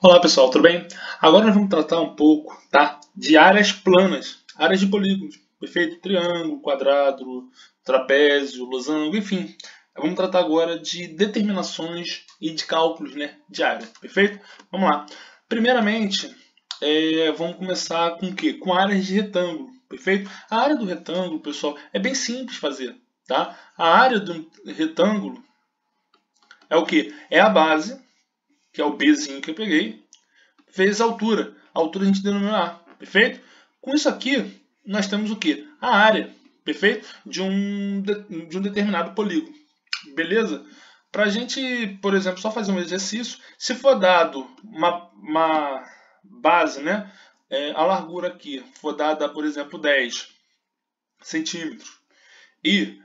Olá pessoal, tudo bem? Agora nós vamos tratar um pouco, tá, de áreas planas, áreas de polígonos, perfeito? Triângulo, quadrado, trapézio, losango, enfim. Vamos tratar agora de determinações e de cálculos, né, de área, perfeito? Vamos lá. Primeiramente, vamos começar com o quê? Com áreas de retângulo, perfeito? A área do retângulo, pessoal, é bem simples fazer, tá? A área do retângulo é o quê? É a base, que é o Bzinho que eu peguei, vezes a altura. A altura a gente denomina A, perfeito? Com isso aqui, nós temos o quê? A área, perfeito? De um determinado polígono, beleza? Para a gente, por exemplo, só fazer um exercício, se for dado uma base, né? A largura aqui for dada, por exemplo, 10 centímetros e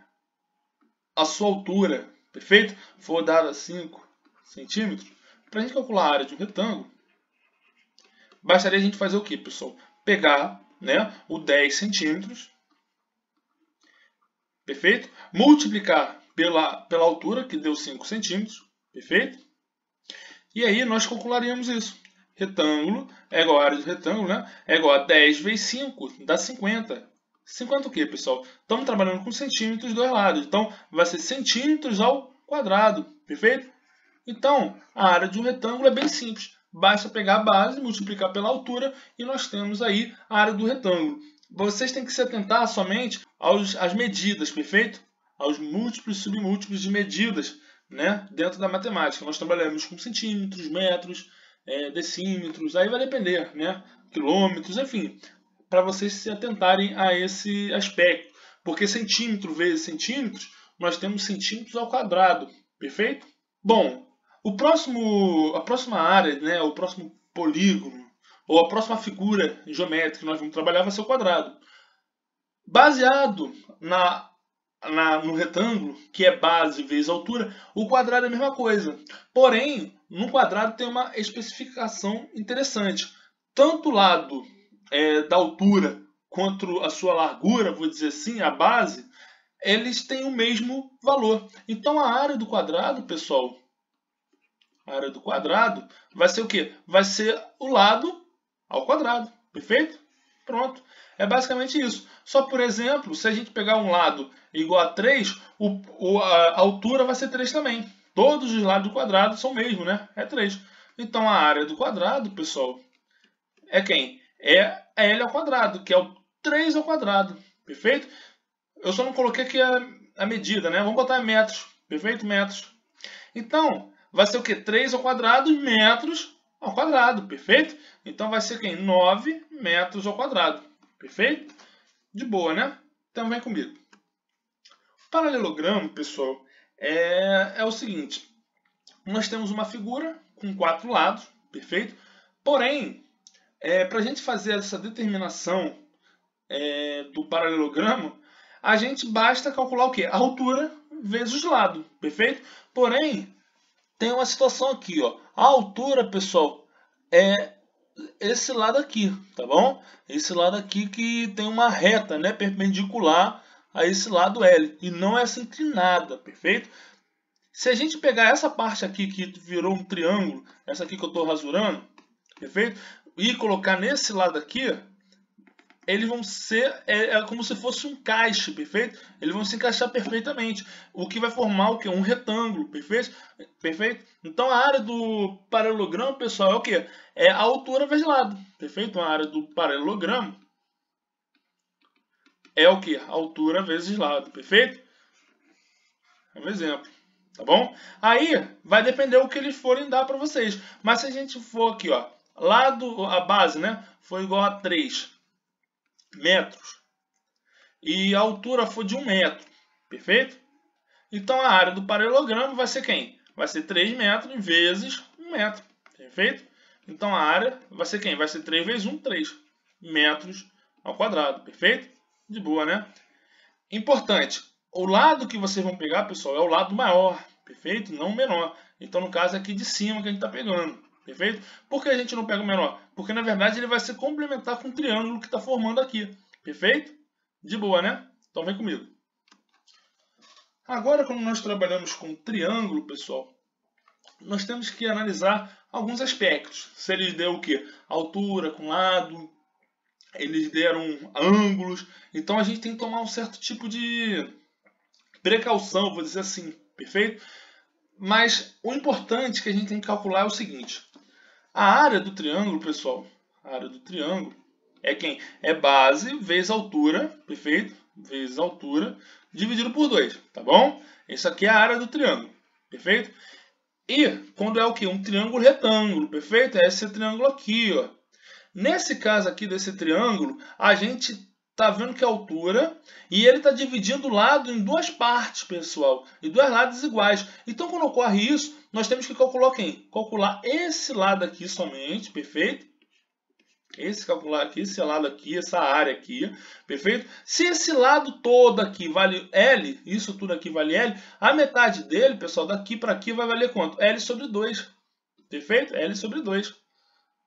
a sua altura, perfeito? For dada 5 centímetros, para a gente calcular a área de um retângulo, bastaria a gente fazer o que, pessoal? Pegar, né, o 10 centímetros, perfeito? Multiplicar pela altura, que deu 5 centímetros, perfeito? E aí nós calcularíamos isso. Retângulo é igual a área do retângulo, né? É igual a 10 vezes 5, dá 50. 50 o quê, pessoal? Estamos trabalhando com centímetros dos dois lados. Então, vai ser centímetros ao quadrado, perfeito? Então, a área de um retângulo é bem simples. Basta pegar a base, multiplicar pela altura e nós temos aí a área do retângulo. Vocês têm que se atentar somente às medidas, perfeito? Aos múltiplos e submúltiplos de medidas, né? Dentro da matemática. Nós trabalhamos com centímetros, metros, decímetros, aí vai depender, né? Quilômetros, enfim, para vocês se atentarem a esse aspecto. Porque centímetro vezes centímetros, nós temos centímetros ao quadrado, perfeito? Bom, a próxima área, né, o próximo polígono, ou a próxima figura geométrica que nós vamos trabalhar vai ser o quadrado. Baseado no retângulo, que é base vezes altura, o quadrado é a mesma coisa. Porém, no quadrado tem uma especificação interessante. Tanto o lado da altura quanto a sua largura, vou dizer assim, a base, eles têm o mesmo valor. Então a área do quadrado, pessoal, a área do quadrado vai ser o quê? Vai ser o lado ao quadrado, perfeito? Pronto. É basicamente isso. Só por exemplo, se a gente pegar um lado igual a 3, a altura vai ser 3 também. Todos os lados do quadrado são o mesmo, né? É 3. Então a área do quadrado, pessoal, é quem? É L ao quadrado, que é o 3 ao quadrado, perfeito? Eu só não coloquei aqui a medida, né? Vamos botar em metros, perfeito? Metros. Então, vai ser o quê? 3 ao quadrado metros ao quadrado, perfeito? Então vai ser quem? 9 metros ao quadrado, perfeito? De boa, né? Então vem comigo. O paralelogramo, pessoal, é o seguinte. Nós temos uma figura com 4 lados, perfeito? Porém, para a gente fazer essa determinação do paralelogramo, a gente basta calcular o quê? A altura vezes o lado, perfeito? Porém, tem uma situação aqui, ó. A altura, pessoal, é esse lado aqui, tá bom? Esse lado aqui que tem uma reta, né, perpendicular a esse lado L e não essa inclinada, perfeito? Se a gente pegar essa parte aqui que virou um triângulo, essa aqui que eu estou rasurando, perfeito? E colocar nesse lado aqui, eles vão ser como se fosse um caixa, perfeito? Eles vão se encaixar perfeitamente, o que vai formar o que? Um retângulo, perfeito? Perfeito? Então a área do paralelogramo, pessoal, é o que? É a altura vezes lado, perfeito? A área do paralelogramo é o que? Altura vezes lado, perfeito? É um exemplo, tá bom? Aí vai depender o que eles forem dar para vocês. Mas se a gente for aqui, ó, lado, a base, né, for igual a 3 metros e a altura for de 1 metro, perfeito? Então a área do paralelogramo vai ser quem? Vai ser 3 metros vezes 1 metro, perfeito? Então a área vai ser quem? Vai ser 3 vezes 1, 3 metros ao quadrado, perfeito? De boa, né? Importante, o lado que vocês vão pegar, pessoal, é o lado maior, perfeito? Não o menor. Então no caso aqui de cima que a gente está pegando, perfeito? Por que a gente não pega o menor? Porque na verdade ele vai se complementar com o triângulo que está formando aqui, perfeito? De boa, né? Então vem comigo. Agora, quando nós trabalhamos com triângulo, pessoal, nós temos que analisar alguns aspectos. Se eles deu o quê? Altura com lado, eles deram ângulos. Então a gente tem que tomar um certo tipo de precaução, vou dizer assim, perfeito? Mas o importante que a gente tem que calcular é o seguinte. A área do triângulo, pessoal, a área do triângulo é quem? É base vezes altura, perfeito? Vezes altura, dividido por 2, tá bom? Isso aqui é a área do triângulo, perfeito? E quando é o que? Um triângulo retângulo, perfeito? É esse triângulo aqui, ó. Nesse caso aqui desse triângulo, a gente está vendo que a altura e ele está dividindo o lado em duas partes, pessoal, e dois lados iguais. Então, quando ocorre isso, nós temos que calcular quem? Calcular esse lado aqui somente, perfeito? Calcular aqui, esse lado aqui, essa área aqui, perfeito? Se esse lado todo aqui vale L, isso tudo aqui vale L, a metade dele, pessoal, daqui para aqui vai valer quanto? L sobre 2, perfeito? L sobre 2.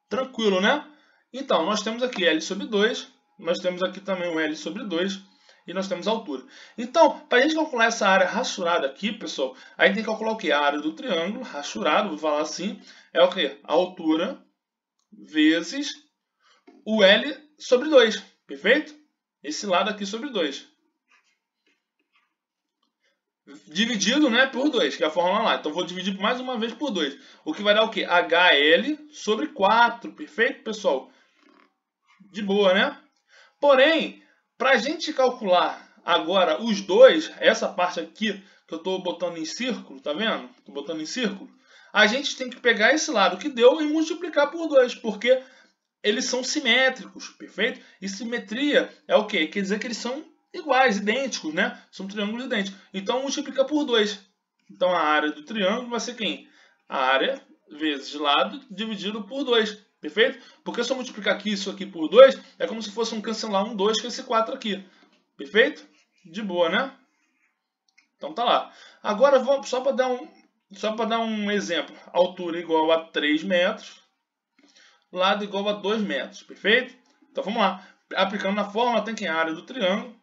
Tranquilo, né? Então, nós temos aqui L sobre 2, nós temos aqui também um L sobre 2 e nós temos a altura. Então, para a gente calcular essa área rachurada aqui, pessoal, a gente tem que calcular o que? A área do triângulo rachurado, vou falar assim, é o que? A altura vezes o L sobre 2, perfeito? Esse lado aqui sobre 2. Dividido, né, por 2, que é a fórmula lá. Então, vou dividir mais uma vez por 2. O que vai dar o quê? HL sobre 4, perfeito, pessoal? De boa, né? Porém, para a gente calcular agora os dois, essa parte aqui que eu estou botando em círculo, tá vendo? Estou botando em círculo. A gente tem que pegar esse lado que deu e multiplicar por 2, porque eles são simétricos, perfeito? E simetria é o quê? Quer dizer que eles são iguais, idênticos, né? São triângulos idênticos. Então, multiplica por 2. Então, a área do triângulo vai ser quem? A área vezes lado dividido por 2. Perfeito? Porque se eu multiplicar aqui isso aqui por 2, é como se fosse um cancelar um 2 com esse 4 aqui. Perfeito? De boa, né? Então tá lá. Agora, vamos, só para dar um exemplo. Altura igual a 3 metros. Lado igual a 2 metros. Perfeito? Então vamos lá. Aplicando na fórmula, tem que a área do triângulo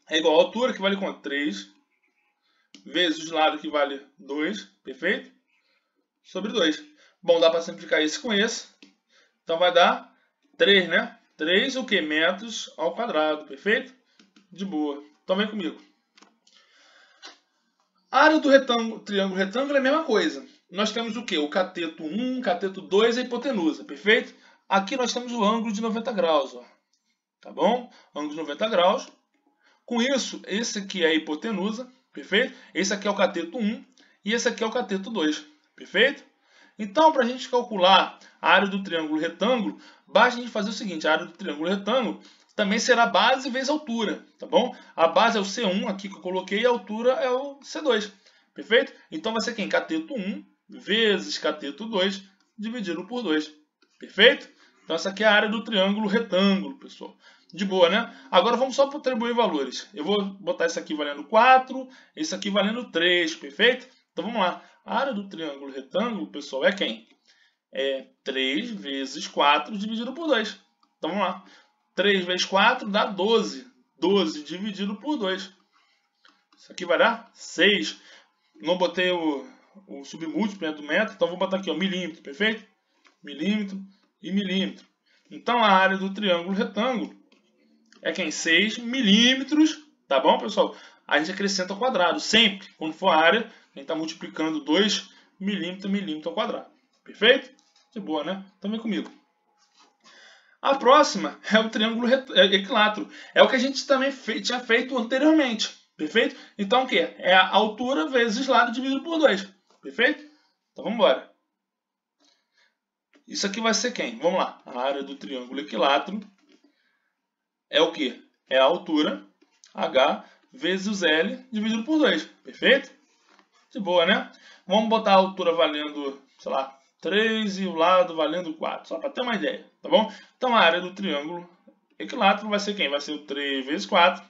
é igual a altura, que vale quanto? 3. Vezes o lado, que vale 2. Perfeito? Sobre 2. Bom, dá para simplificar isso com esse. Então vai dar 3, né? 3 o que? Metros ao quadrado, perfeito? De boa. Então vem comigo. A área do triângulo retângulo é a mesma coisa. Nós temos o que? O cateto 1, cateto 2 e a hipotenusa, perfeito? Aqui nós temos o ângulo de 90 graus, ó. Tá bom? Ângulo de 90 graus. Com isso, esse aqui é a hipotenusa, perfeito? Esse aqui é o cateto 1 e esse aqui é o cateto 2, perfeito? Então, para a gente calcular a área do triângulo retângulo, basta a gente fazer o seguinte, a área do triângulo retângulo também será base vezes altura, tá bom? A base é o C1 aqui que eu coloquei e a altura é o C2, perfeito? Então vai ser quem? Cateto 1 vezes cateto 2 dividido por 2, perfeito? Então essa aqui é a área do triângulo retângulo, pessoal. De boa, né? Agora vamos só para atribuir valores. Eu vou botar esse aqui valendo 4, esse aqui valendo 3, perfeito? Então vamos lá. A área do triângulo retângulo, pessoal, é quem? É 3 vezes 4 dividido por 2. Então vamos lá. 3 vezes 4 dá 12. 12 dividido por 2. Isso aqui vai dar 6. Não botei o submúltiplo do metro, então vou botar aqui, ó, milímetro, perfeito? Milímetro e milímetro. Então a área do triângulo retângulo é quem? 6 milímetros, tá bom, pessoal? A gente acrescenta ao quadrado, sempre, quando for a área, a gente está multiplicando 2 milímetro ao quadrado. Perfeito? De boa, né? Então vem comigo. A próxima é o triângulo equilátero. É o que a gente também tinha feito anteriormente. Perfeito? Então o que? É a altura vezes lado dividido por 2. Perfeito? Então vamos embora. Isso aqui vai ser quem? Vamos lá. A área do triângulo equilátero é o que? É a altura, H, vezes L dividido por 2. Perfeito? De boa, né? Vamos botar a altura valendo, sei lá, 3 e o lado valendo 4. Só para ter uma ideia, tá bom? Então a área do triângulo equilátero vai ser quem? Vai ser o 3 vezes 4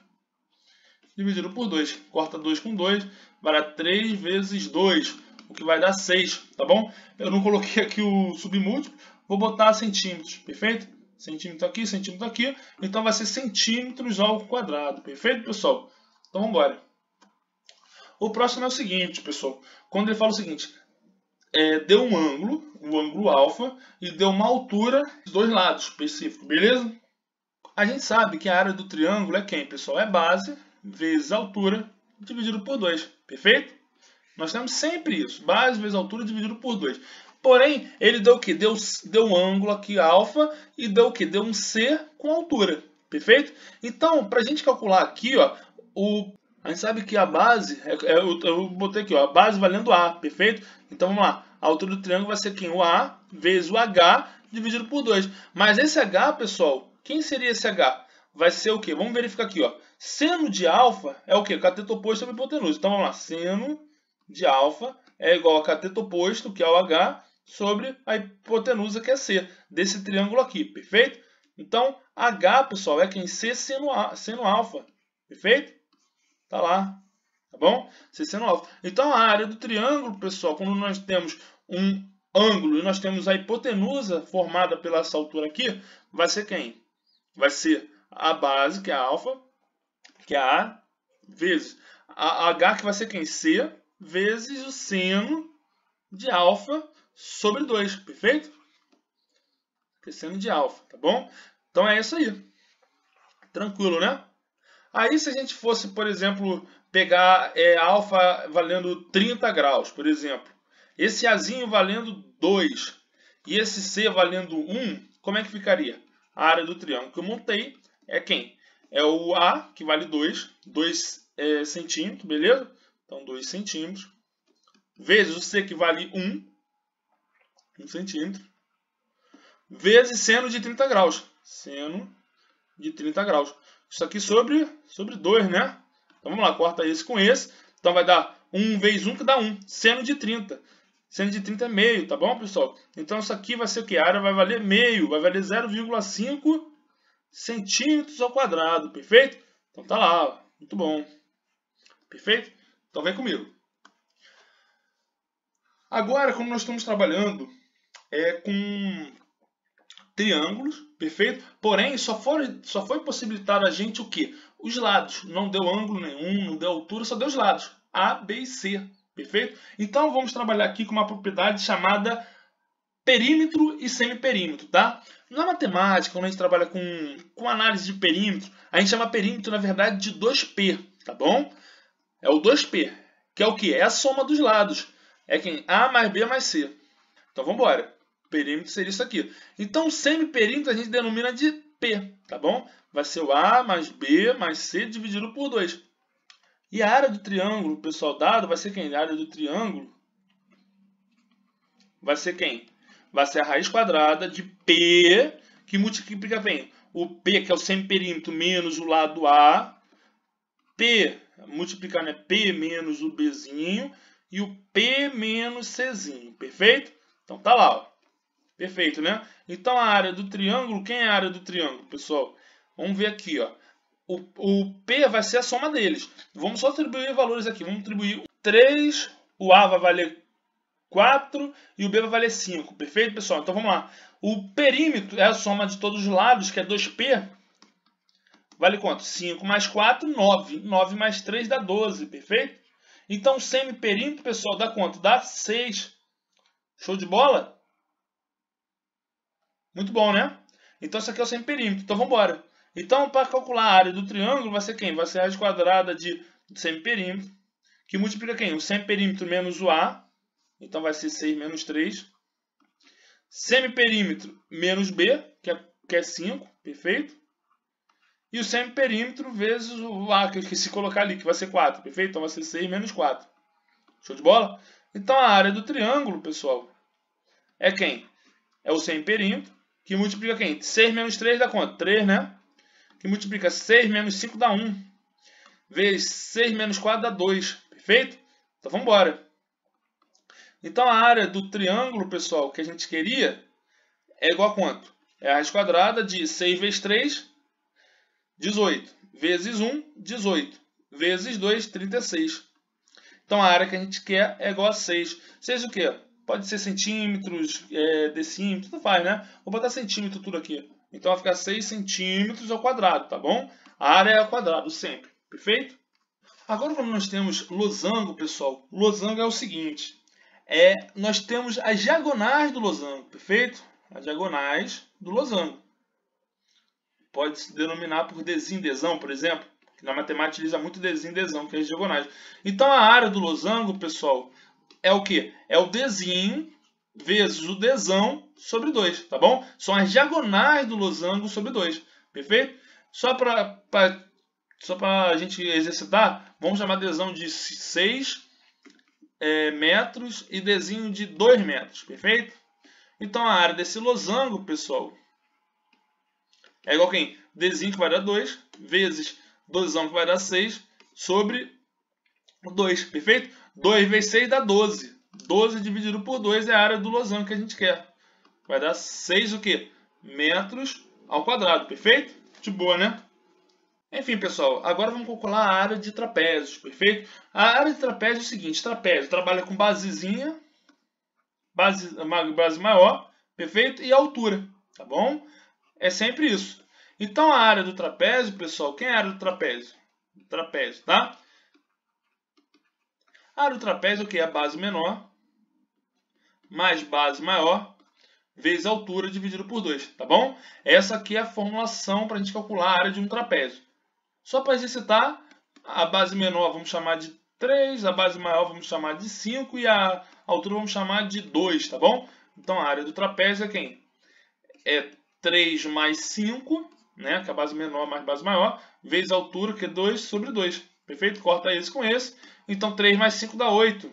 dividido por 2. Corta 2 com 2, vai dar 3 vezes 2, o que vai dar 6, tá bom? Eu não coloquei aqui o submúltiplo, vou botar centímetros, perfeito? Centímetro aqui, centímetro aqui, então vai ser centímetros ao quadrado, perfeito, pessoal? Então vamos embora. O próximo é o seguinte, pessoal, quando ele fala o seguinte, deu um ângulo, o ângulo alfa, e deu uma altura dos dois lados específicos, beleza? A gente sabe que a área do triângulo é quem, pessoal? É base vezes altura dividido por 2, perfeito? Nós temos sempre isso, base vezes altura dividido por 2. Porém, ele deu o quê? Deu um ângulo aqui, alfa, e deu o quê? Deu um C com altura, perfeito? Então, para a gente calcular aqui, ó, a gente sabe que a base, eu botei aqui, ó, a base valendo A, perfeito? Então, vamos lá, a altura do triângulo vai ser quem? O A vezes o H dividido por 2. Mas esse H, pessoal, quem seria esse H? Vai ser o quê? Vamos verificar aqui, ó. Seno de alfa é o quê? Cateto oposto sobre hipotenusa. Então, vamos lá, seno de alfa é igual a cateto oposto, que é o H, sobre a hipotenusa, que é C, desse triângulo aqui, perfeito? Então, H, pessoal, é quem? C seno alfa, perfeito? Tá lá, tá bom? C seno alfa. Então, a área do triângulo, pessoal, quando nós temos um ângulo e nós temos a hipotenusa formada pela essa altura aqui, vai ser quem? Vai ser a base, que é a alfa, que é A, vezes a H, que vai ser quem? C, vezes o seno de alfa sobre 2, perfeito? Seno de alfa, tá bom? Então é isso aí. Tranquilo, né? Aí se a gente fosse, por exemplo, pegar alfa valendo 30 graus, por exemplo, esse Azinho valendo 2 e esse C valendo 1, como é que ficaria? A área do triângulo que eu montei é quem? É o A, que vale 2 centímetros, beleza? Então 2 centímetros, vezes o C, que vale 1 centímetro, vezes seno de 30 graus. Seno de 30 graus. Isso aqui sobre 2, né? Então vamos lá, corta esse com esse. Então vai dar 1 vezes 1, que dá 1. Seno de 30. Seno de 30 é meio, tá bom, pessoal? Então isso aqui vai ser o que? A área vai valer meio, vai valer 0,5 centímetros ao quadrado, perfeito? Então tá lá, ó. Muito bom. Perfeito? Então vem comigo. Agora, como nós estamos trabalhando com triângulos, perfeito? Porém, só foi possibilitado a gente o quê? Os lados. Não deu ângulo nenhum, não deu altura, só deu os lados. A, B e C, perfeito? Então, vamos trabalhar aqui com uma propriedade chamada perímetro e semiperímetro, tá? Na matemática, quando a gente trabalha com análise de perímetro, a gente chama perímetro, na verdade, de 2P, tá bom? É o 2P, que é o quê? É a soma dos lados. É quem? A mais B mais C. Então, vamos embora. Perímetro seria isso aqui. Então, o semiperímetro a gente denomina de P, tá bom? Vai ser o A mais B mais C dividido por 2. E a área do triângulo, pessoal, dado, vai ser quem? A área do triângulo vai ser quem? Vai ser a raiz quadrada de P, que multiplica bem o P, que é o semiperímetro, menos o lado A. P, multiplicar, né? P menos o Bzinho. E o P menos Czinho, perfeito? Então tá lá, ó. Perfeito, né? Então a área do triângulo, quem é a área do triângulo, pessoal? Vamos ver aqui, ó. O P vai ser a soma deles. Vamos só atribuir valores aqui. Vamos atribuir 3, o A vai valer 4 e o B vai valer 5. Perfeito, pessoal? Então vamos lá. O perímetro é a soma de todos os lados, que é 2P. Vale quanto? 5 mais 4, 9. 9 mais 3 dá 12, perfeito? Então o semiperímetro, pessoal, dá quanto? Dá 6. Show de bola? Muito bom, né? Então isso aqui é o semiperímetro. Então vamos embora. Então, para calcular a área do triângulo, vai ser quem? Vai ser a raiz quadrada de semiperímetro, que multiplica quem? O semiperímetro menos o A. Então vai ser 6 menos 3. Semiperímetro menos B, que é 5. Perfeito? E o semiperímetro vezes o A, que se colocar ali, que vai ser 4. Perfeito? Então vai ser 6 menos 4. Show de bola? Então a área do triângulo, pessoal, é quem? É o semiperímetro, que multiplica quem? 6 menos 3 dá quanto? 3, né? Que multiplica 6 menos 5 dá 1. Vezes 6 menos 4 dá 2. Perfeito? Então vamos embora. Então a área do triângulo, pessoal, que a gente queria é igual a quanto? É a raiz quadrada de 6 vezes 3, 18. Vezes 1, 18. Vezes 2, 36. Então a área que a gente quer é igual a 6. 6 o quê? Pode ser centímetros, decímetros, tudo faz, né? Vou botar centímetro tudo aqui. Então vai ficar 6 centímetros ao quadrado, tá bom? A área é ao quadrado sempre, perfeito? Agora, como nós temos losango, pessoal, losango é o seguinte. nós temos as diagonais do losango, perfeito? As diagonais do losango. Pode se denominar por Dzinho, Dzão, por exemplo. Que na matemática utiliza muito Dzinho, Dzão, que é as diagonais. Então a área do losango, pessoal, é o quê? É o Dzinho vezes o Dzão sobre 2, tá bom? São as diagonais do losango sobre 2, perfeito? Só para a gente exercitar, vamos chamar Dzão de 6 metros e Dzinho de 2 metros, perfeito? Então a área desse losango, pessoal, é igual a quem? Dzinho que vai dar 2 vezes 2ão que vai dar 6 sobre 2, perfeito? 2 vezes 6 dá 12. 12 dividido por 2 é a área do losango que a gente quer. Vai dar 6 o quê? Metros ao quadrado, perfeito? De boa, né? Enfim, pessoal, agora vamos calcular a área de trapézios, perfeito? A área de trapézio é o seguinte, trapézio trabalha com basezinha, base maior, perfeito? E altura, tá bom? É sempre isso. Então a área do trapézio, pessoal, quem é a área do trapézio? Trapézio, tá? A área do trapézio é o que? A base menor mais base maior vezes a altura dividido por 2, tá bom? Essa aqui é a formulação para a gente calcular a área de um trapézio. Só para exercitar, a base menor vamos chamar de 3, a base maior vamos chamar de 5 e a altura vamos chamar de 2, tá bom? Então a área do trapézio é quem? É 3 mais 5, né, que é a base menor mais base maior, vezes a altura, que é 2 sobre 2. Perfeito? Corta esse com esse. Então 3 mais 5 dá 8.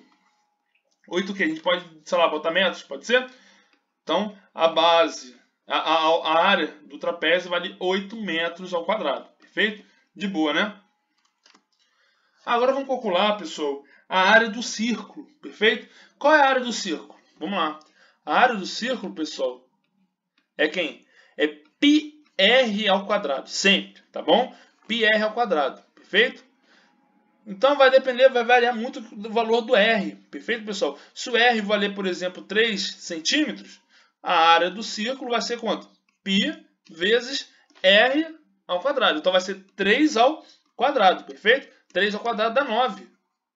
8 que a gente pode, sei lá, botar metros, pode ser? Então a base, a área do trapézio vale 8 metros ao quadrado. Perfeito? De boa, né? Agora vamos calcular, pessoal, a área do círculo. Perfeito? Qual é a área do círculo? Vamos lá. A área do círculo, pessoal, é quem? É πr ao quadrado, sempre, tá bom? πr ao quadrado, perfeito? Então vai depender, vai variar muito do valor do r, perfeito, pessoal? Se o r valer, por exemplo, 3 centímetros, a área do círculo vai ser quanto? π vezes r ao quadrado. Então vai ser 3 ao quadrado, perfeito? 3 ao quadrado dá 9.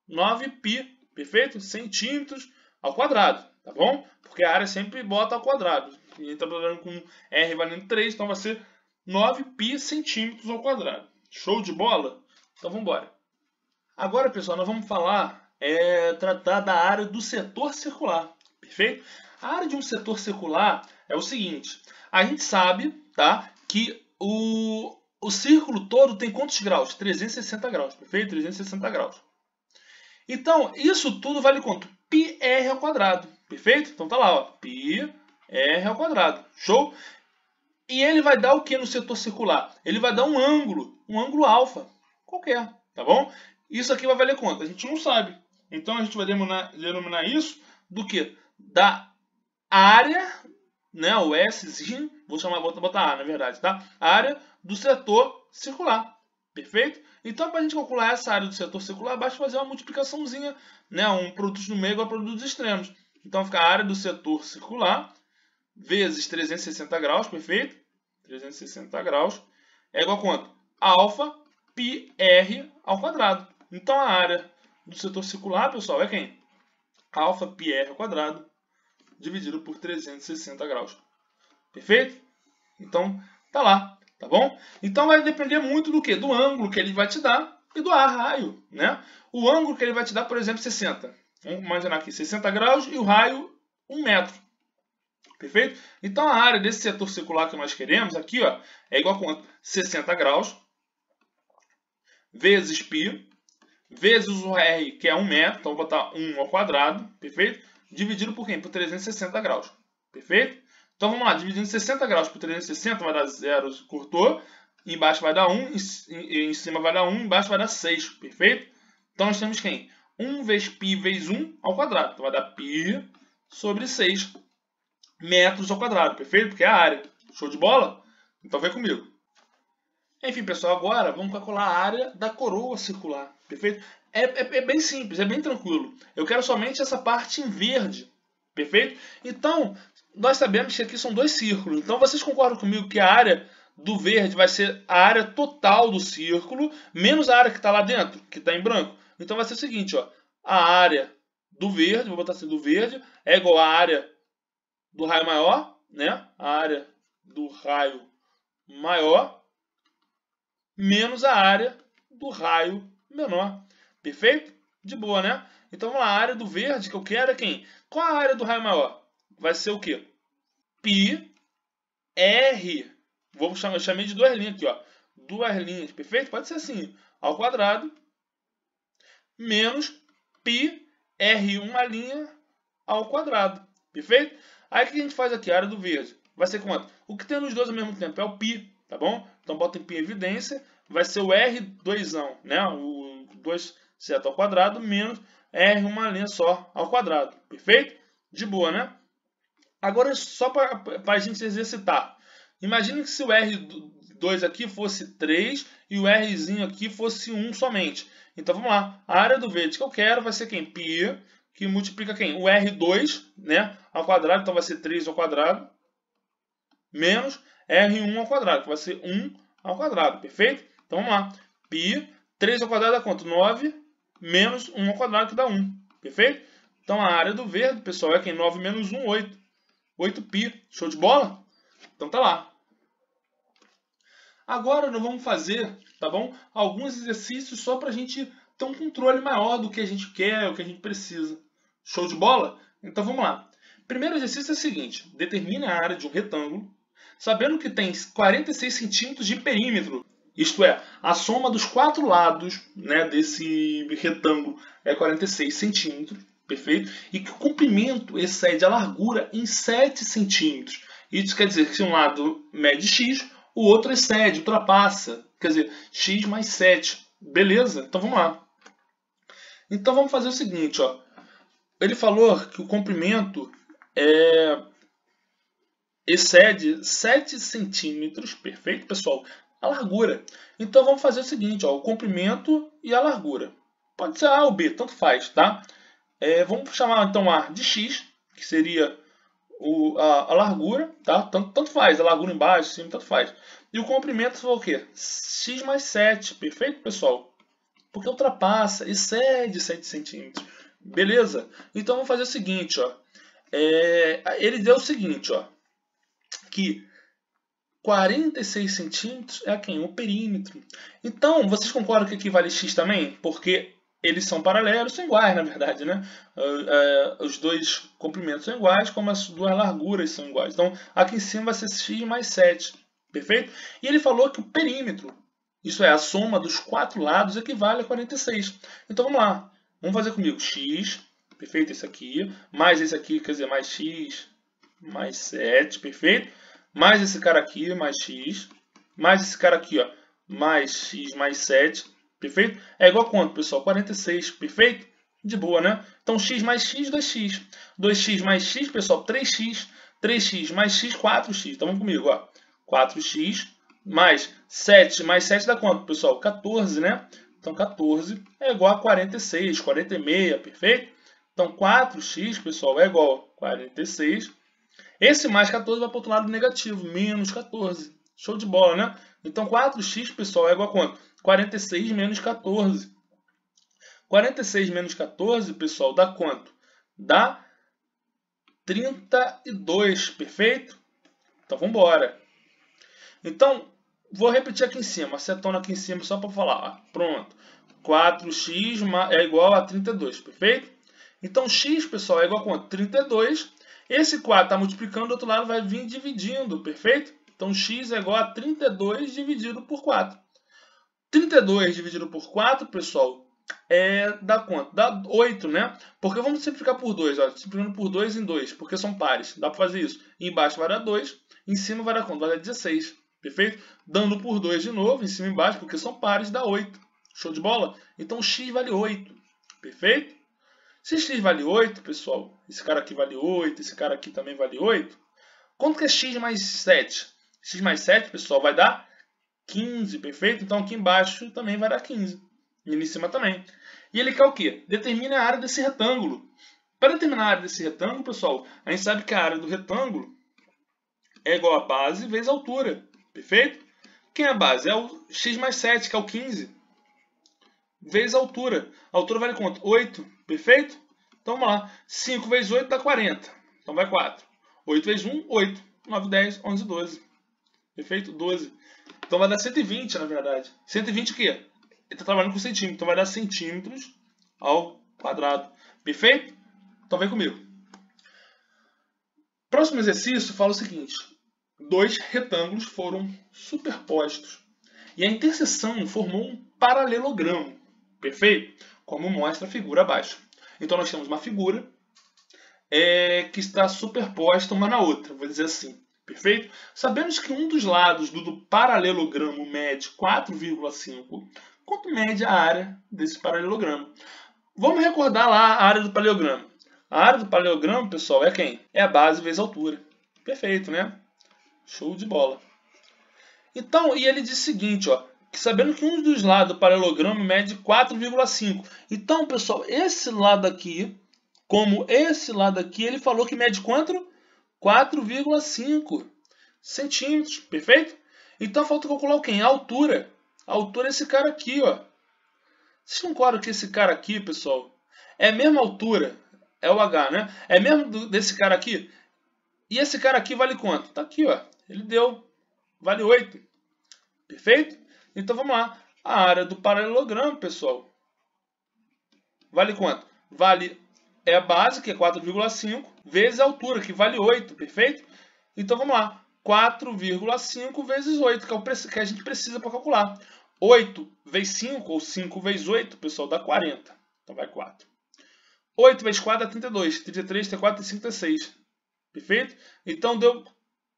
9π, perfeito? Centímetros ao quadrado, tá bom? Porque a área sempre bota ao quadrado. A gente está trabalhando com r valendo 3, então vai ser 9π centímetros ao quadrado. Show de bola? Então vamos embora. Agora, pessoal, nós vamos tratar da área do setor circular, perfeito? A área de um setor circular é o seguinte, a gente sabe, tá, que o círculo todo tem quantos graus? 360 graus, perfeito? 360 graus. Então, isso tudo vale quanto? πr ao quadrado, perfeito? Então tá lá, ó, πr ao quadrado, show? E ele vai dar o que no setor circular? Ele vai dar um ângulo alfa, qualquer, tá bom? Isso aqui vai valer quanto? A gente não sabe. Então a gente vai denominar isso do que? Da área, né, o Szinho, vou botar A na verdade, tá? A área do setor circular, perfeito? Então para a gente calcular essa área do setor circular, basta fazer uma multiplicaçãozinha, né, um produto no meio igual a produtos extremos. Então fica a área do setor circular vezes 360 graus, perfeito? 360 graus é igual a quanto? Alfa πr ao quadrado. Então a área do setor circular, pessoal, é quem? Alfa πr ao quadrado dividido por 360 graus. Perfeito? Então tá lá, tá bom? Então vai depender muito do que? Do ângulo que ele vai te dar e do raio, né? O ângulo que ele vai te dar, por exemplo, 60. Vamos imaginar aqui, 60 graus e o raio 1 metro. Perfeito? Então a área desse setor circular que nós queremos aqui, ó, é igual a quanto? 60 graus vezes π vezes o r, que é 1 metro, então vou botar 1 ao quadrado, perfeito? Dividido por quem? Por 360 graus, perfeito? Então vamos lá, dividindo 60 graus por 360 vai dar 0, cortou, embaixo vai dar 1, em cima vai dar 1, embaixo vai dar 6, perfeito? Então nós temos quem? 1 vezes π vezes 1 ao quadrado, então vai dar π sobre 6 metros ao quadrado, perfeito? Porque é a área. Show de bola? Então vem comigo. Enfim, pessoal, agora vamos calcular a área da coroa circular, perfeito? É bem simples, é bem tranquilo. Eu quero somente essa parte em verde, perfeito? Então, nós sabemos que aqui são dois círculos. Então, vocês concordam comigo que a área do verde vai ser a área total do círculo, menos a área que está lá dentro, que está em branco? Então, vai ser o seguinte, ó, a área do verde, vou botar assim, do verde, é igual à área do raio maior, né? A área do raio maior menos a área do raio menor. Perfeito? De boa, né? Então vamos lá, a área do verde que eu quero é quem? Qual a área do raio maior? Vai ser o quê? Πr. Eu chamei de duas linhas aqui, ó. Duas linhas, perfeito? Pode ser assim, ao quadrado, menos πr, uma linha ao quadrado. Perfeito? Aí o que a gente faz aqui? A área do verde vai ser quanto? O que tem nos dois ao mesmo tempo é o π, tá bom? Então bota em π em evidência, vai ser o R2, né? O 2 certo ao quadrado, menos R uma linha só ao quadrado. Perfeito? De boa, né? Agora, só para a gente exercitar. Imagine que se o R2 aqui fosse 3 e o Rzinho aqui fosse 1 somente. Então vamos lá. A área do verde que eu quero vai ser quem? Π, que multiplica quem? O R2, né, ao quadrado, então vai ser 3 ao quadrado, menos R1 ao quadrado, que vai ser 1 ao quadrado, perfeito? Então vamos lá. Π, 3 ao quadrado dá quanto? 9, menos 1 ao quadrado, que dá 1, perfeito? Então a área do verde, pessoal, é quem? 9 menos 1, 8. 8π, show de bola? Então tá lá. Agora nós vamos fazer, tá bom? Alguns exercícios só para a gente ter um controle maior do que a gente quer, o que a gente precisa. Show de bola? Então vamos lá. Primeiro exercício é o seguinte: determine a área de um retângulo, sabendo que tem 46 centímetros de perímetro. Isto é, a soma dos quatro lados, né, desse retângulo é 46 centímetros, perfeito? E que o comprimento excede a largura em 7 centímetros. Isso quer dizer que se um lado mede x, o outro excede, ultrapassa. Quer dizer, x mais 7. Beleza? Então vamos lá. Então vamos fazer o seguinte, ó. Ele falou que o comprimento excede 7 centímetros, perfeito, pessoal? A largura. Então vamos fazer o seguinte, ó, o comprimento e a largura. Pode ser A ou B, tanto faz, tá? Vamos chamar então A de x, que seria a largura, tá? Tanto faz, a largura embaixo, cima, tanto faz. E o comprimento foi o quê? X mais 7, perfeito, pessoal? Porque ultrapassa, excede 7 centímetros. Beleza? Então vamos fazer o seguinte, ó. Ele deu o seguinte, ó, que 46 centímetros é quem? O perímetro. Então, vocês concordam que aqui vale x também? Porque eles são paralelos, são iguais, na verdade, né? Os dois comprimentos são iguais, como as duas larguras são iguais. Então, aqui em cima vai ser x mais 7, perfeito? E ele falou que o perímetro, isso é, a soma dos quatro lados, equivale a 46. Então, vamos lá. Vamos fazer comigo x, perfeito? Esse aqui, mais esse aqui, quer dizer, mais x mais 7, perfeito? Mais esse cara aqui, mais x, mais esse cara aqui, ó, mais x mais 7, perfeito? É igual a quanto, pessoal? 46, perfeito? De boa, né? Então, x mais x, 2x. 2x mais x, pessoal, 3x. 3x mais x, 4x. Então, vamos comigo, ó. 4x mais 7 dá quanto, pessoal? 14, né? Então, 14 é igual a 46, 46, perfeito? Então, 4x, pessoal, é igual a 46. Esse mais 14 vai para o outro lado negativo, menos 14. Show de bola, né? Então, 4x, pessoal, é igual a quanto? 46 menos 14. 46 menos 14, pessoal, dá quanto? Dá 32, perfeito? Então, vamos embora. Então, vou repetir aqui em cima, acetona aqui em cima só para falar. Ó. Pronto. 4x é igual a 32, perfeito? Então, x, pessoal, é igual a quanto? 32. Esse 4 está multiplicando, do outro lado vai vir dividindo, perfeito? Então, x é igual a 32 dividido por 4. 32 dividido por 4, pessoal, dá quanto? Dá 8, né? Porque vamos simplificar por 2, ó, simplificando por 2 em 2, porque são pares. Dá para fazer isso. Embaixo vai dar 2, em cima vai dar quanto? Vai dar 16, perfeito? Dando por 2 de novo, em cima e embaixo, porque são pares, dá 8. Show de bola? Então, x vale 8, perfeito? Se x vale 8, pessoal, esse cara aqui vale 8, esse cara aqui também vale 8, quanto que é x mais 7? X mais 7, pessoal, vai dar 15, perfeito? Então aqui embaixo também vai dar 15. E em cima também. E ele quer o quê? Determine a área desse retângulo. Para determinar a área desse retângulo, pessoal, a gente sabe que a área do retângulo é igual a base vezes a altura. Perfeito? Quem é a base? É o x mais 7, que é o 15. Vezes a altura. A altura vale quanto? 8. Perfeito? Então vamos lá. 5 vezes 8 dá 40. Então vai 4. 8 vezes 1, 8. 9, 10, 11, 12. Perfeito? 12. Então vai dar 120, na verdade. 120 o quê? Ele está trabalhando com centímetro. Então vai dar centímetros ao quadrado. Perfeito? Então vem comigo. Próximo exercício fala o seguinte. 2 retângulos foram superpostos. E a interseção formou um paralelogramo. Perfeito? Como mostra a figura abaixo. Então nós temos uma figura que está superposta uma na outra. Vou dizer assim. Perfeito? Sabemos que um dos lados do paralelogramo mede 4,5. Quanto mede a área desse paralelogramo? Vamos recordar lá a área do paralelogramo. A área do paralelogramo, pessoal, é quem? É a base vezes a altura. Perfeito, né? Show de bola. Então, e ele diz o seguinte, ó, que sabendo que um dos lados do paralelogramo mede 4,5. Então, pessoal, esse lado aqui, como esse lado aqui, ele falou que mede quanto? 4,5 centímetros, perfeito? Então falta calcular o quê? A altura. A altura é esse cara aqui, ó. Vocês concordam que esse cara aqui, pessoal, é a mesma altura? É o H, né? É mesmo desse cara aqui? E esse cara aqui vale quanto? Tá aqui, ó. Ele deu. Vale 8. Perfeito? Então vamos lá. A área do paralelogramo, pessoal, vale quanto? Vale a base, que é 4,5, vezes a altura, que vale 8. Perfeito? Então vamos lá. 4,5 vezes 8, que é o preço que a gente precisa para calcular. 8 vezes 5, ou 5 vezes 8, pessoal, dá 40. Então vai 4. 8 vezes 4 dá 32. 33, 34, 35, 36. Perfeito? Então deu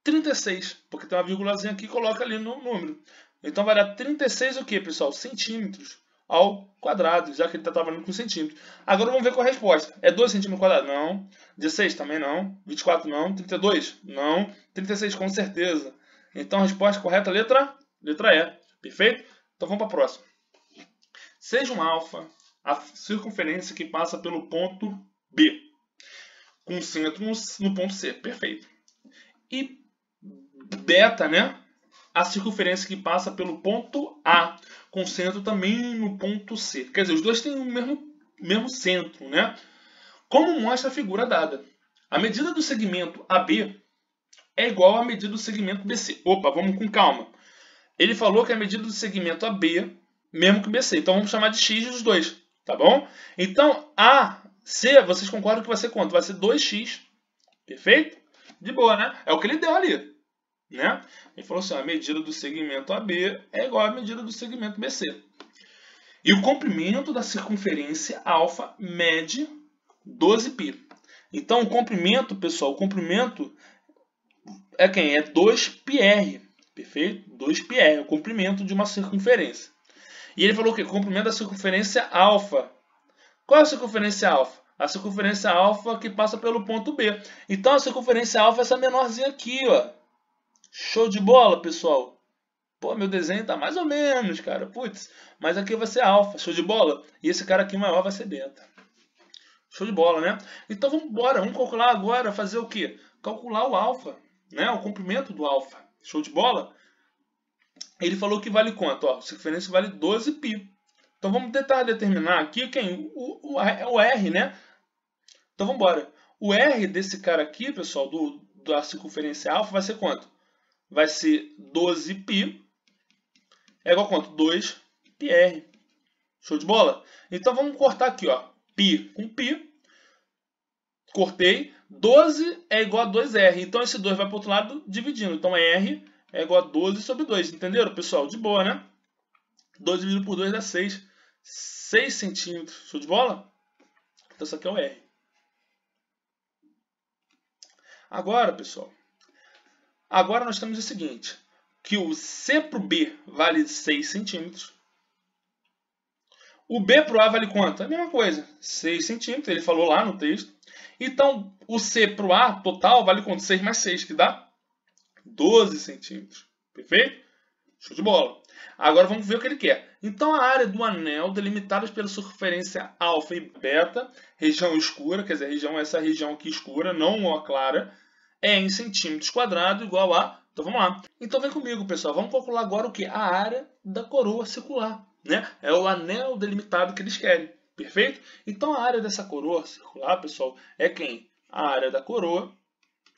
36, porque tem uma vírgulazinha aqui e coloca ali no número. Então vai dar 36 o quê, pessoal? Centímetros ao quadrado, já que ele está trabalhando com centímetros. Agora vamos ver qual é a resposta. É 2 centímetros ao quadrado? Não. 16 também não. 24 não. 32? Não. 36 com certeza. Então a resposta correta, letra E. Perfeito? Então vamos para a próxima. Seja um alfa a circunferência que passa pelo ponto B, com centro no ponto C. Perfeito. E beta, né? A circunferência que passa pelo ponto A, com centro também no ponto C. Quer dizer, os dois têm o mesmo centro, né? Como mostra a figura dada. A medida do segmento AB é igual à medida do segmento BC. Opa, vamos com calma. Ele falou que a medida do segmento AB, mesmo que BC. Então vamos chamar de X dos dois, tá bom? Então AC, vocês concordam que vai ser quanto? Vai ser 2x. Perfeito? De boa, né? É o que ele deu ali. Né? Ele falou assim, a medida do segmento AB é igual à medida do segmento BC. E o comprimento da circunferência alfa mede 12π. Então o comprimento, pessoal, o comprimento é quem? É 2πr. Perfeito? 2πr é o comprimento de uma circunferência. E ele falou que o comprimento da circunferência alfa. Qual é a circunferência alfa? A circunferência alfa que passa pelo ponto B. Então a circunferência alfa é essa menorzinha aqui, ó. Show de bola, pessoal? Pô, meu desenho tá mais ou menos, cara. Putz, mas aqui vai ser alfa. Show de bola? E esse cara aqui maior vai ser beta. Show de bola, né? Então vamos embora. Vamos calcular agora, fazer o quê? Calcular o alfa, né? O comprimento do alfa. Show de bola? Ele falou que vale quanto? Ó, a circunferência vale 12π. Então vamos tentar determinar aqui quem? O R, né? Então vamos embora. O R desse cara aqui, pessoal, da circunferência alfa vai ser quanto? Vai ser 12π é igual a quanto? 2πr. Show de bola? Então vamos cortar aqui, ó. Π com π. Cortei. 12 é igual a 2r. Então esse 2 vai para o outro lado dividindo. Então r é igual a 12 sobre 2. Entenderam, pessoal? De boa, né? 12 dividido por 2 dá 6. 6 centímetros. Show de bola? Então isso aqui é o r. Agora, pessoal. Agora nós temos o seguinte, que o C para o B vale 6 centímetros. O B para o A vale quanto? É a mesma coisa, 6 centímetros, ele falou lá no texto. Então, o C para o A total vale quanto? 6 mais 6, que dá 12 centímetros. Perfeito? Show de bola. Agora vamos ver o que ele quer. Então, a área do anel delimitada pela circunferência alfa e beta, região escura, quer dizer, essa região aqui escura, não a clara, é em centímetros quadrados igual a... Então vamos lá. Então vem comigo, pessoal. Vamos calcular agora o que? A área da coroa circular, né? É o anel delimitado que eles querem. Perfeito? Então a área dessa coroa circular, pessoal, é quem? A área da coroa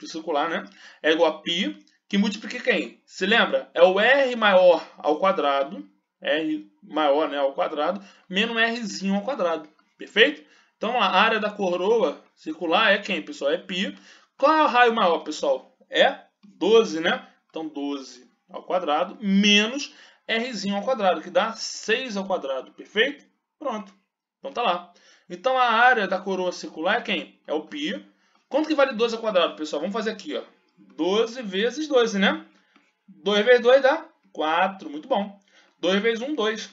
circular, né? É igual a π, que multiplica quem? Se lembra? É o R maior ao quadrado, R maior, né, ao quadrado, menos Rzinho ao quadrado. Perfeito? Então a área da coroa circular é quem, pessoal? É π. Qual é o raio maior, pessoal? É 12, né? Então 12 ao quadrado menos Rzinho ao quadrado, que dá 6 ao quadrado. Perfeito? Pronto. Então tá lá. Então a área da coroa circular é quem? É o π. Quanto que vale 12 ao quadrado, pessoal? Vamos fazer aqui, ó. 12 vezes 12, né? 2 vezes 2 dá 4. Muito bom. 2 vezes 1, 2.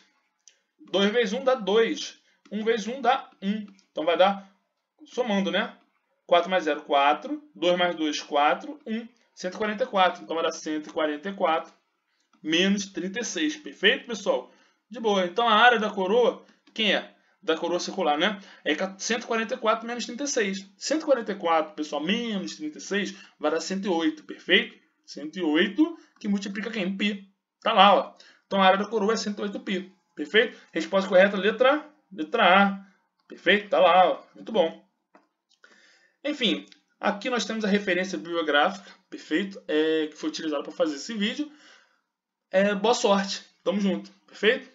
2 vezes 1 dá 2. 1 vezes 1 dá 1. Então vai dar, somando, né? 4 mais 0, 4. 2 mais 2, 4. 1. 144. Então vai dar 144 menos 36. Perfeito, pessoal? De boa. Então a área da coroa, quem é? Da coroa circular, né? É 144 menos 36. 144, pessoal, menos 36 vai dar 108, perfeito? 108 que multiplica quem? Π. Tá lá, ó. Então a área da coroa é 108π, perfeito? Resposta correta, letra A. Perfeito? Tá lá, ó. Muito bom. Enfim, aqui nós temos a referência bibliográfica, perfeito? Que foi utilizada para fazer esse vídeo. Boa sorte. Tamo junto, perfeito?